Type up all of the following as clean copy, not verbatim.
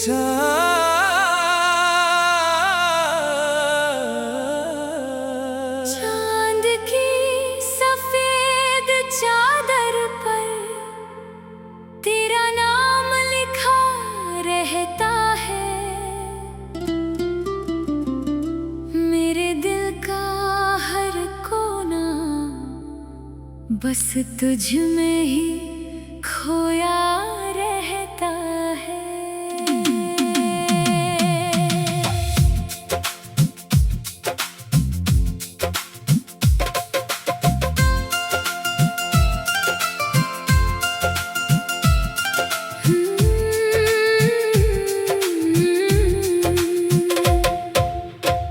चांद की सफेद चादर पर तेरा नाम लिखा रहता है। मेरे दिल का हर कोना बस तुझ में ही खोया रहता है।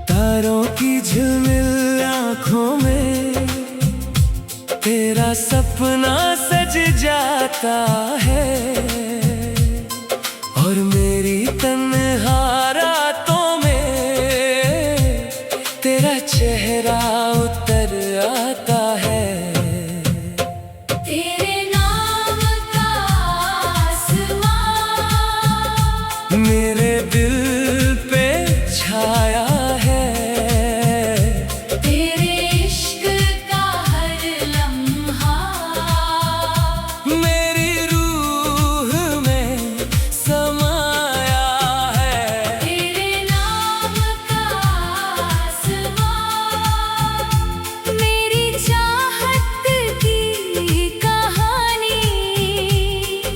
तारों की झिलमिल आँखों में तेरा सपना सज जाता है, और मेरी तन्हा रातों में तेरा चेहरा उतर आता है। तेरे नाम का आसमां मेरे दिल पे छाया है, तेरे इश्क का हर लम्हा मेरी रूह में समाया है। तेरे नाम का आसमां मेरी चाहत की कहानी।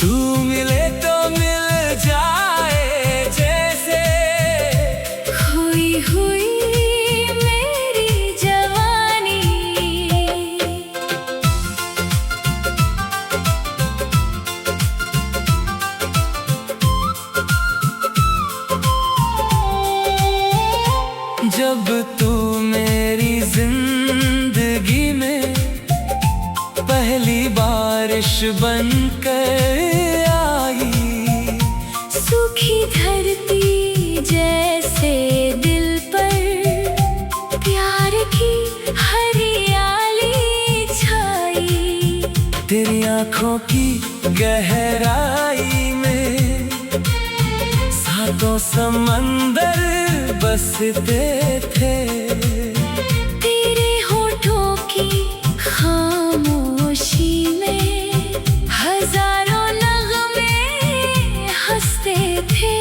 तू मिले तो मिल जाए जैसे खोई हुई मेरी जवानी। जब तू मेरी जिंदगी में पहली बारिश बनकर आई, सूखी धरती जैसे दिल पर प्यार की हरियाली छाई। तेरी आँखों की गहराई में सातों समंदर बसते थे। तेरे होठों की खामोशी में हजारों नगमे हंसते थे।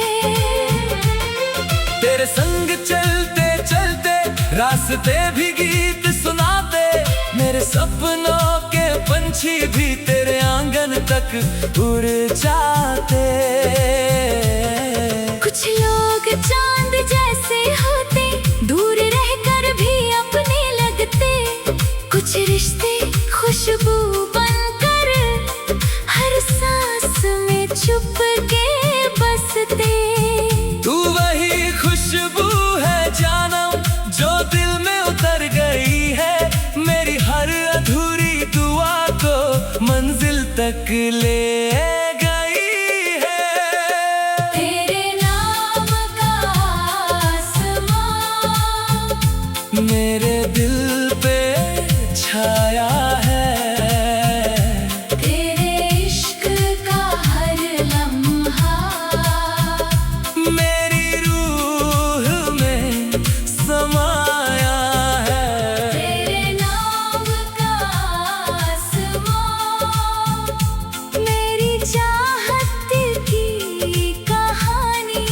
तेरे संग चलते चलते रास्ते भी गीत सुनाते, मेरे सपनों के पंछी भी तेरे आंगन तक उड़ जाते। कुछ लोग चांद जैसे होते, दूर रहकर भी अपने लगते। कुछ रिश्ते खुशबू बनकर हर सांस में छुप के बसते। तू वही खुशबू है जानम जो दिल में उतर गई है, मेरी हर अधूरी दुआ को मंजिल तक ले गई है। तेरे नाम का आसमां मेरे दिल पे छाया है, तेरे इश्क का हर लम्हा मेरी रूह में समाया है। तेरे नाम का आसमां मेरी चाहत की कहानी।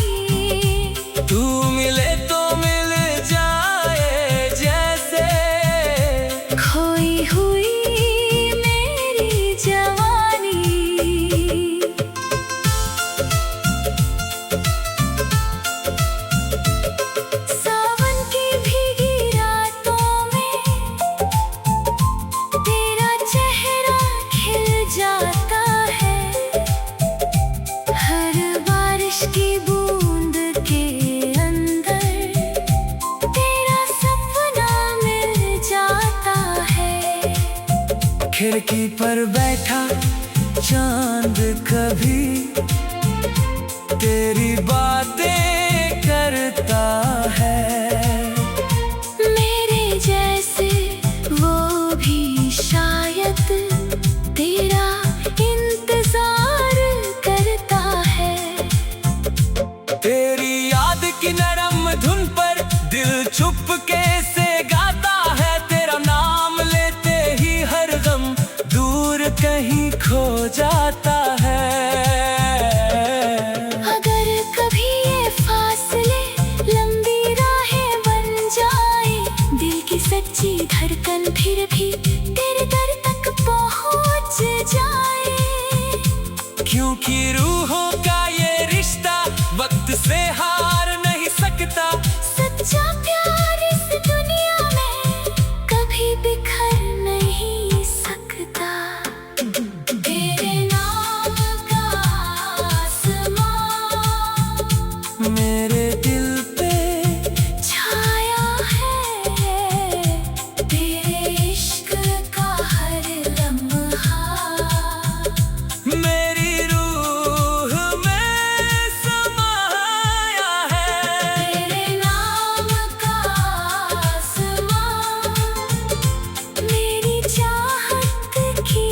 तू मिले तो मिल जाए जैसे खोई हुई मेरी जवानी। सावन की भीगी रातों में तेरा चेहरा खिल जाता है। हर बारिश की बूंद के अंदर तेरा सपना मिल जाता है। खिड़की पर बैठा चांद कभी तेरी बातें करता है। मेरे जैसे वो भी शायद तेरा इंतजार करता है। खो जाता है। अगर कभी ये फासले लंबी राहें बन जाए, दिल की सच्ची धड़कन फिर भी तेरे दर तक पहुंच जाए। क्योंकि रूहों का ये रिश्ता वक्त से हार नहीं सकता। सच्चा प्यार इस दुनिया में कभी बिखर नहीं सकता। तेरे नाम का आसमां मेरे दिल पे छाया है, तेरे इश्क का हर लम्हा मेरी रूह में समाया है। तेरे नाम का आसमां मेरी चाहत की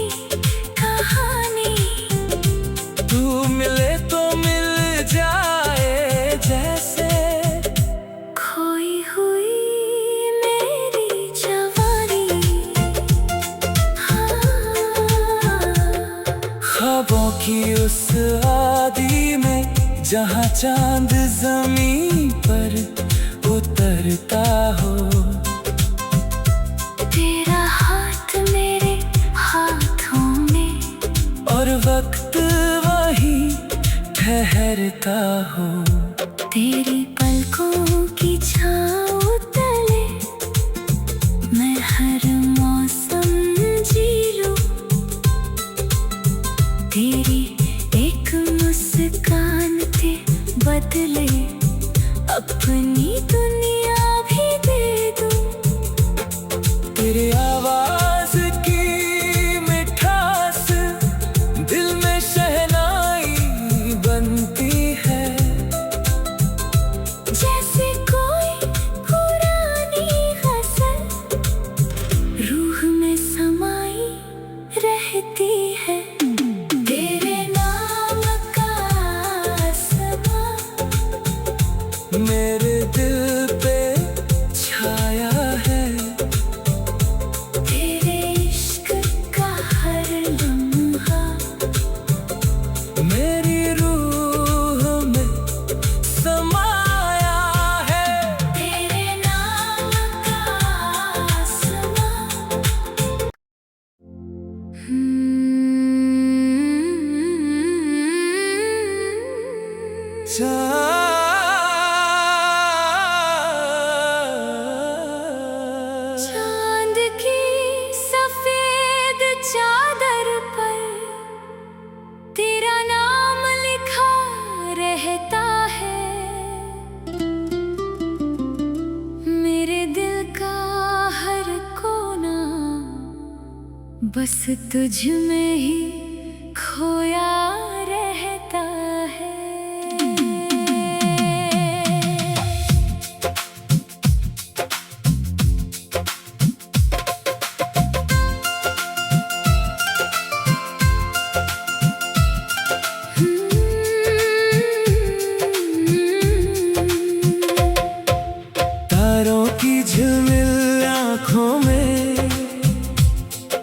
कहानी। तू मिले तो मिल जाए जैसे खोई हुई मेरी जवानी। ख्वाबों की उस आदी में जहाँ चांद जमीन पर उतरता हो। तेरा हाथ मेरे हाथों में और वक्त वहीं ठहरता हो। तेरी पलकों की छाँव तले मैं हर मौसम जी लूं। तेरी एक मुस्कान के बदले अपनी दुनिया भी दे दूं। तेरी आवाज की मिठास दिल में शहनाई बनती है। जैसे कोई पुरानी गज़ल रूह में समाई रहती है। तेरे नाम का आसमां मेरे दिल पे छाया है। तेरे इश्क का हर लम्हा मेरी रूह में समाया है। तेरे नाम का आसमां। चांद की सफेद चादर पर तेरा नाम लिखा रहता है। मेरे दिल का हर कोना बस तुझ में ही खोया रहता है। तारों की झिलमिल आँखों में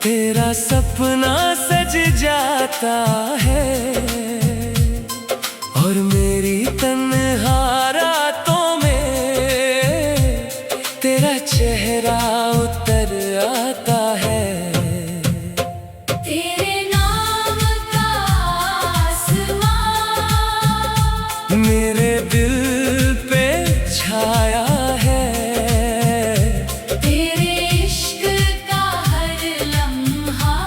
तेरा सपना सज जाता है। और मेरी तन्हा रातों में तेरा चेहरा उतर आता है। तेरे नाम का आसमां मेरे दिल पे छाया है। तेरे इश्क का हर लम्हा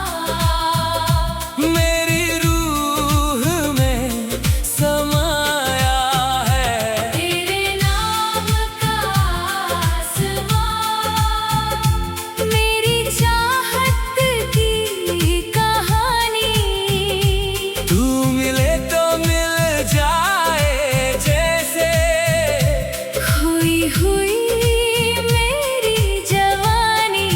मेरी रूह में समाया है। तेरे नाम का आसमां मेरी चाहत की कहानी। तू मिले तो मिल जाए जैसे खोई हुई मेरी जवानी।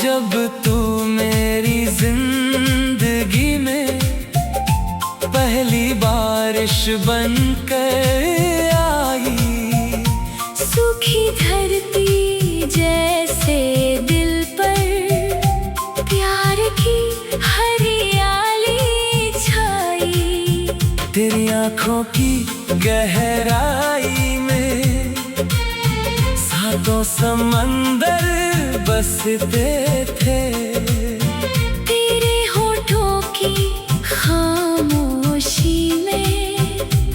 जब तू मेरी जिंदगी में पहली बार बारिश बनकर आई। सूखी धरती जैसे दिल पर प्यार की हरियाली छाई। तेरी आँखों की गहराई में सातों समंदर बसते थे। तेरे होठों की खामोशी में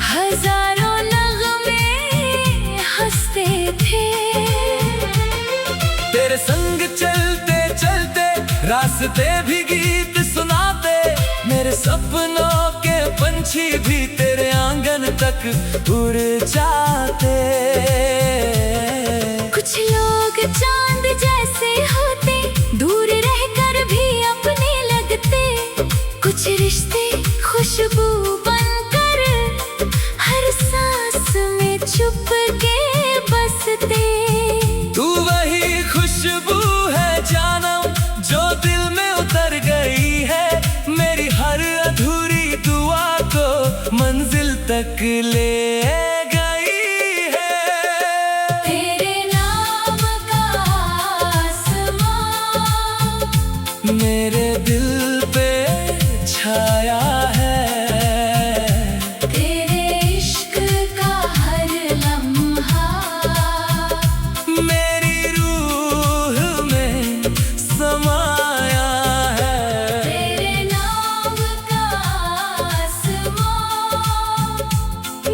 हजारों नगमे हंसते थे। तेरे संग चलते चलते रास्ते भी गीत सुनाते। मेरे सपनों के पंछी भी तेरे आंगन तक उड़ जाते। कुछ लोग चांद जैसे होते, दूर रहकर भी अपने लगते। कुछ रिश्ते खुशबू बनकर हर सांस में छुप के बसते। तू वही खुशबू है जानम जो दिल में उतर गई है। मेरी हर अधूरी दुआ को मंजिल तक ले मेरे दिल पे छाया है। तेरे इश्क का हर लम्हा मेरी रूह में समाया है। तेरे नाम का आसमां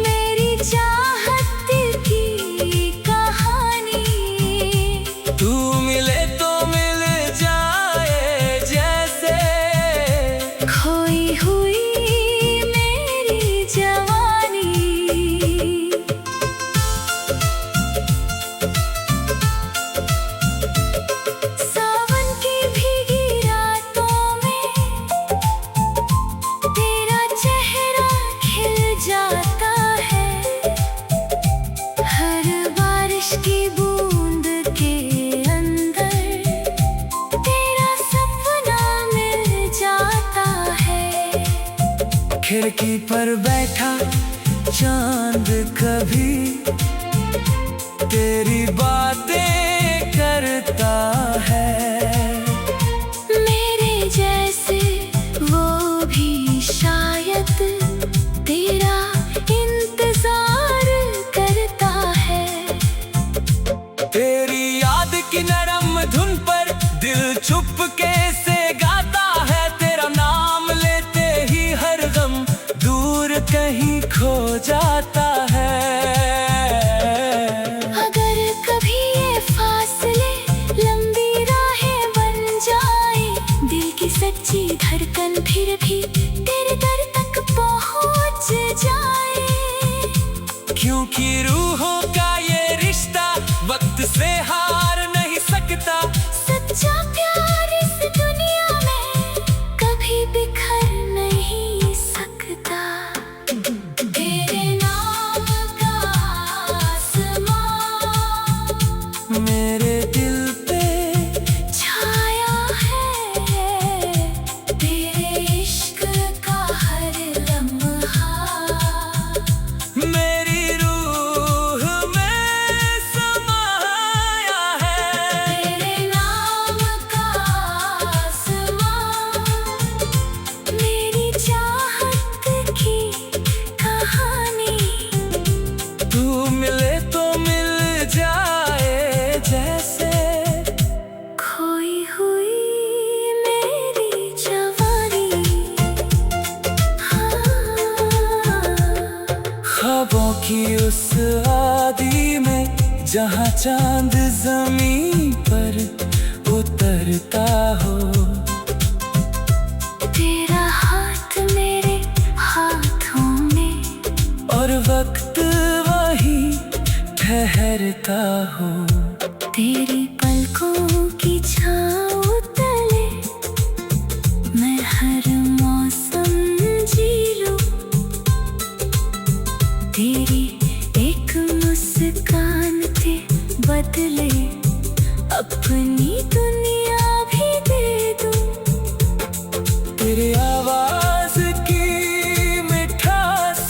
मेरी चाहत की कहानी। तू मिले तो मिल जाए जैसे खोई हुई मेरी जवानी। सावन की भीगी रातों में तेरा चेहरा खिल जाता है। हर बारिश की बूंद के अंदर तेरा सपना मिल जाता है। खिड़की पर बैठा चांद कभी तेरी बातें करता है। मेरे जैसे वो भी शायद तेरा इंतजार करता है। तेरी याद की नरम धुन पर दिल चुपके से गाता है। तेरा नाम लेते ही हर गम दूर कहीं खो जाता है। अगर कभी ये फासले लंबी राहें बन जाए, दिल की सच्ची धड़कन फिर भी तेरे दर तक पहुंच जाए। क्योंकि रूहों का ये रिश्ता वक्त से हार नहीं सकता। सच्चा प्यार इस दुनिया में कभी बिखर नहीं सकता। तेरे नाम का आसमां मेरे दिल पे छाया है। तेरे इश्क का हर लम्हा मेरी रूह में समाया है। तेरे नाम का आसमां मेरी चाहत की कहानी। तू मिले तो मिल जाए जैसे खोई हुई मेरी जवानी। ख्वाबों की उस आदी में जहाँ चांद जमीन पर उतरता हो। तेरा हाथ मेरे हाथों में और वक्त वही ठहरता हो। तेरी पलकों की छाँव तले मैं हर मौसम जी लूं। तेरी एक मुस्कान के बदले अपनी दुनिया भी दे दूं। तेरी आवाज की मिठास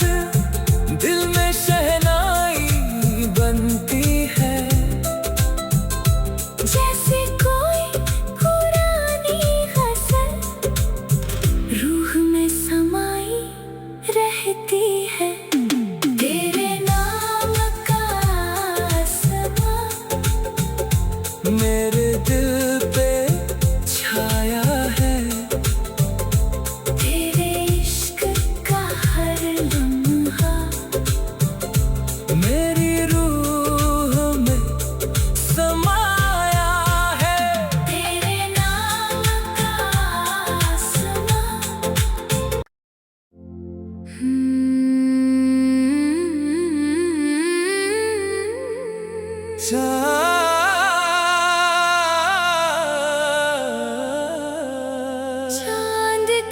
चांद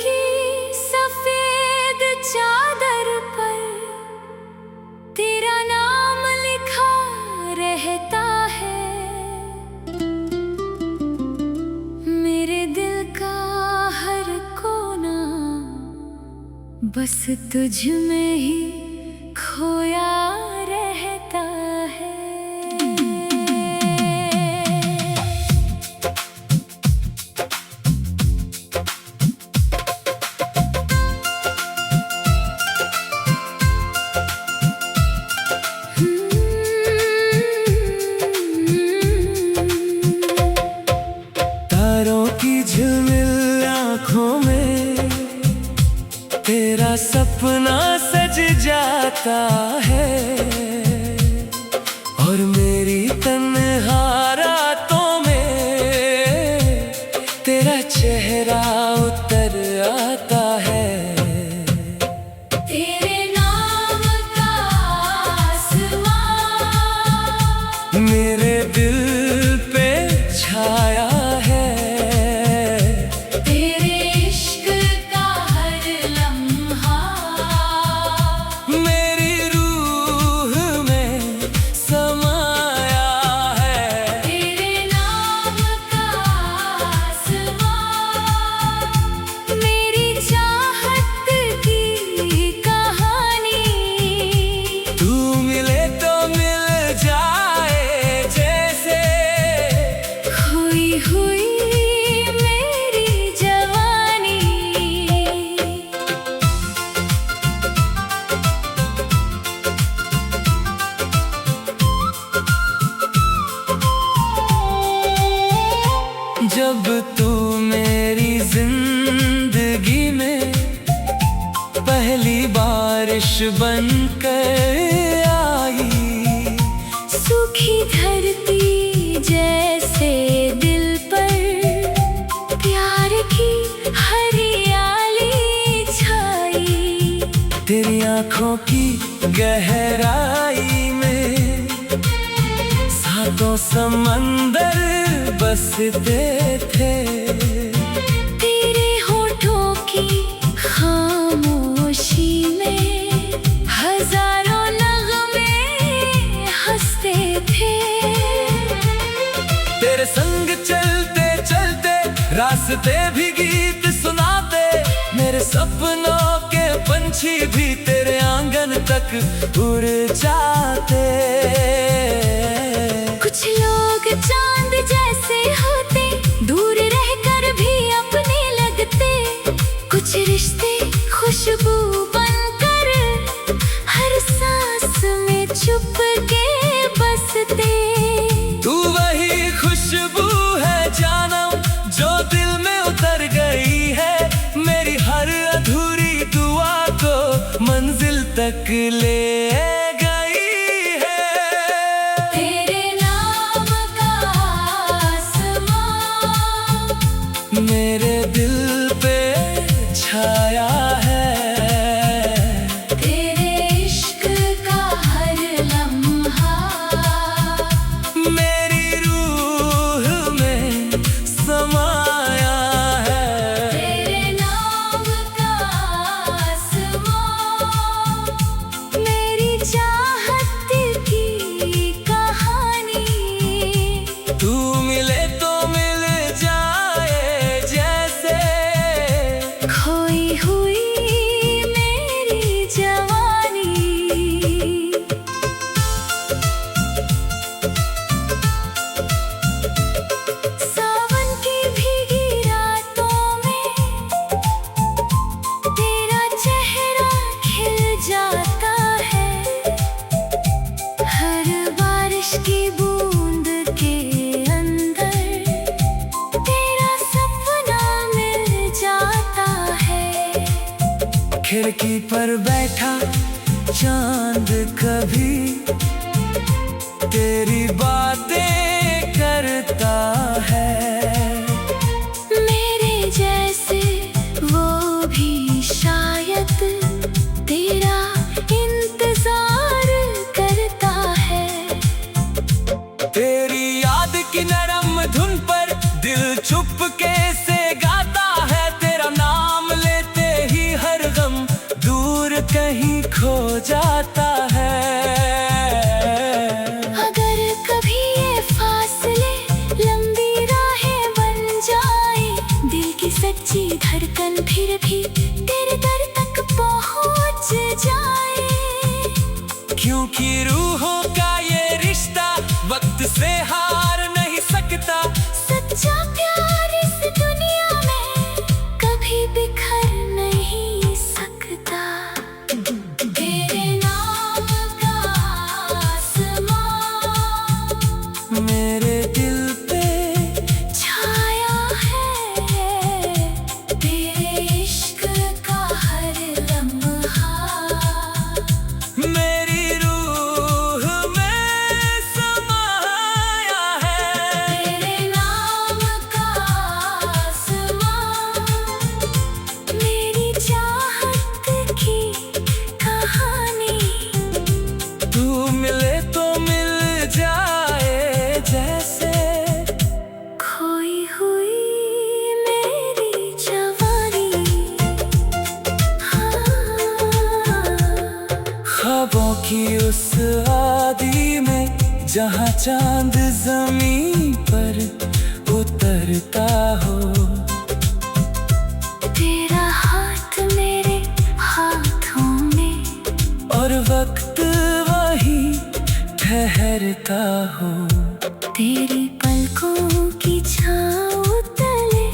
की सफेद चादर पर तेरा नाम लिखा रहता है। मेरे दिल का हर कोना बस तुझ में ही खोया रहता है। तारों की झिलमिल आँखों में तेरा सपना सज जाता है, और मेरी तन्हा रातों में तेरा चेहरा उतर आता है। तेरे नाम का आसमां मेरे दिल पे छाया है, तेरे इश्क का हर लम्हा मेरी रूह में समाया है। तेरे नाम का आसमां मेरी चाहत की कहानी। तू मिले तो मिल जाए जैसे खोई हुई मेरी जवानी। जब तू मेरी जिंदगी में पहली बारिश बनकर आई, सूखी धरती जैसे दिल पर प्यार की हरियाली छाई। तेरी आँखों की गहराई में सातों समंदर बसते थे। तेरे होठों की खामोशी में हजारों नगमे हंसते थे। तेरे संग चलते चलते रास्ते भी गीत सुनाते, मेरे सपनों के पंछी भी तेरे आंगन तक उड़ जाते। कुछ लोग चांद जैसे होते, दूर रहकर भी अपने लगते। कुछ रिश्ते खुशबू बनकर हर सांस में छुप के बसते। तू वही खुशबू है जानम जो दिल में उतर गई है, मेरी हर अधूरी दुआ को मंजिल तक ले गई है। तेरे नाम का आसमां मेरे दिल पे छाया है, तेरे इश्क का हर लम्हा मेरी रूह में समाया है। तेरे नाम का आसमां मेरी चाहत की कहानी। तू मिले तो मिल जाए जैसे खोई हुई मेरी जवानी। सावन की भीगी रातों में तेरा चेहरा खिल जाता है। हर बारिश की बूंद के अंदर तेरा सपना मिल जाता है। खिड़की पर बैठा चांद कभी तेरी बातें करता है। मेरे जैसे वो भी शायद तेरी कहीं खो जाता है। अगर कभी ये फासले लंबी राहें बन जाए, दिल की सच्ची धड़कन फिर भी तेरे दर तक पहुंच जाए। क्योंकि रूहों का ये रिश्ता वक्त से हार नहीं सकता। सच्चा प्यार इस दुनिया में कभी बिखर नहीं सकता। तेरे नाम का आसमां मेरे दिल पे छाया है, तेरे इश्क का हर लम्हा मेरी रूह में समाया है। तेरे नाम का आसमां मेरी चाहत की कहानी। तू मिले तो मिल जाए जैसे खोई हुई मेरी जवानी। ख्वाबों की उस आदी में जहाँ चांद जमीन पर उतरता हो। तेरा हाथ मेरे हाथों में और वक्त वहीं ठहरता हो। तेरी पलकों की छाँव तले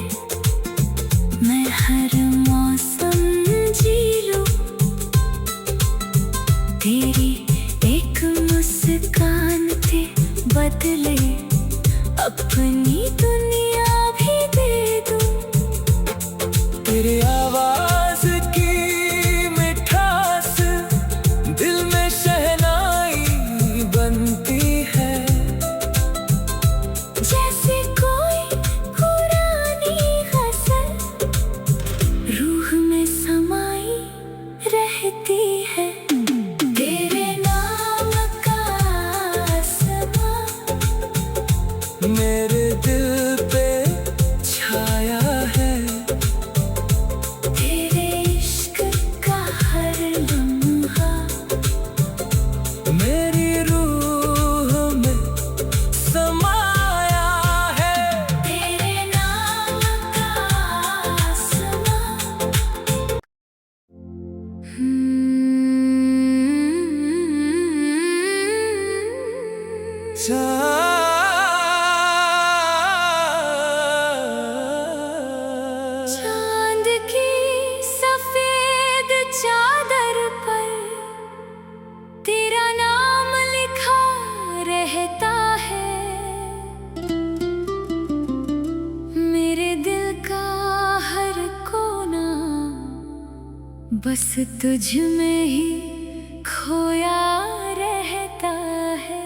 मैं हर मौसम जी लूं। तेरी एक मुस्कान के बदले अपनी दुनिया भी दे दूं। तेरी आवाज की मिठास दिल में शहनाई बनती है। जैसे कोई पुरानी गज़ल रूह में समाई रहती है। तेरे नाम का आसमां मेरे दिल पे छाया है। तेरे इश्क का हर लम्हा मेरी रूह में समाया है। तेरे नाम का आसमां। चांद की सफेद चादर पर तेरा नाम लिखा रहता है। मेरे दिल का हर कोना बस तुझ में ही खोया रहता है।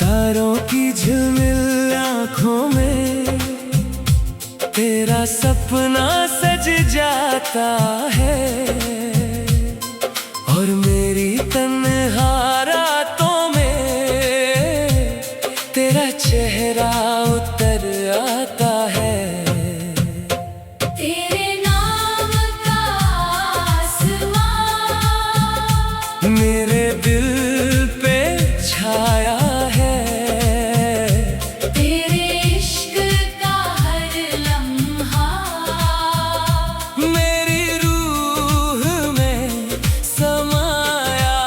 तारों की झिलमिल आँखों में तेरा सपना सज जाता है। और मेरी तन्हा रातों में तेरा चेहरा उतर आता है। तेरे नाम का आसमां मेरे दिल पे छाया है। तेरे इश्क का हर लम्हा मेरी रूह में समाया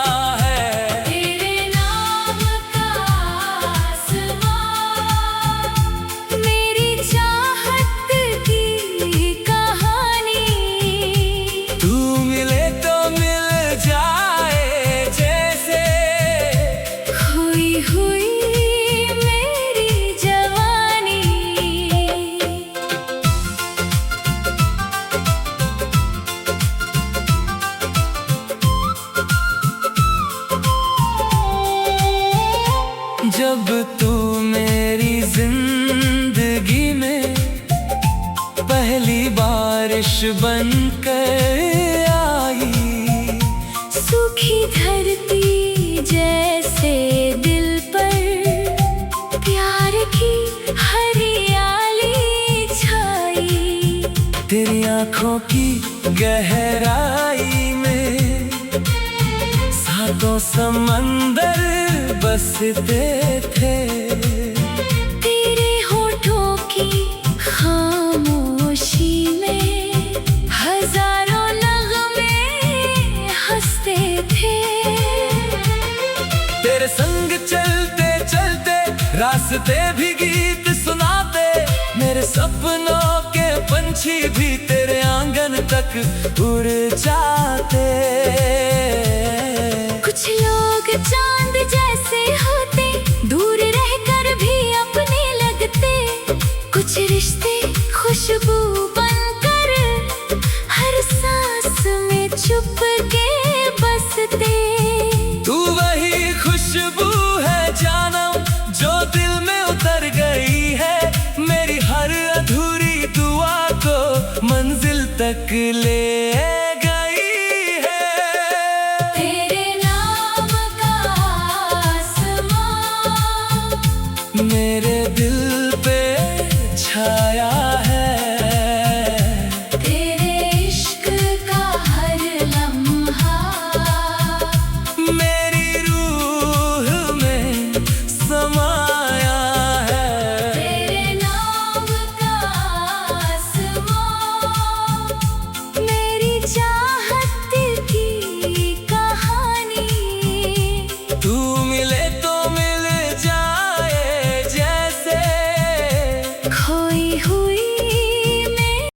है। तेरे नाम का आसमां मेरी चाहत की कहानी। तू मिले तो मिल जाए जैसे खोई हुई मेरी जवानी। बारिश बनकर आई। सूखी धरती जैसे दिल पर प्यार की हरियाली छाई। तेरी आँखों की गहराई में सातों समंदर बसते थे। तेरे होठों की खामोशी में हजारों नगमे हंसते थे। तेरे संग चलते चलते रास्ते भी गीत सुनाते। मेरे सपनों के पंछी भी तेरे आंगन तक उड़ जाते। कुछ लोग चांद जैसे होते, दूर रहकर भी अपने लगते। कुछ रिश्ते खुशबू बनकर हर सांस में छुप के बसते। तू वही खुशबू है जानम जो दिल में उतर गई है। मेरी हर अधूरी दुआ को मंजिल तक ले गई है। तेरे नाम का आसमां मेरे दिल पे छाया है। तेरे इश्क का हर लम्हा मेरी रूह में समाया है। तेरे नाम का आसमां मेरी चाहत की कहानी। तू मिले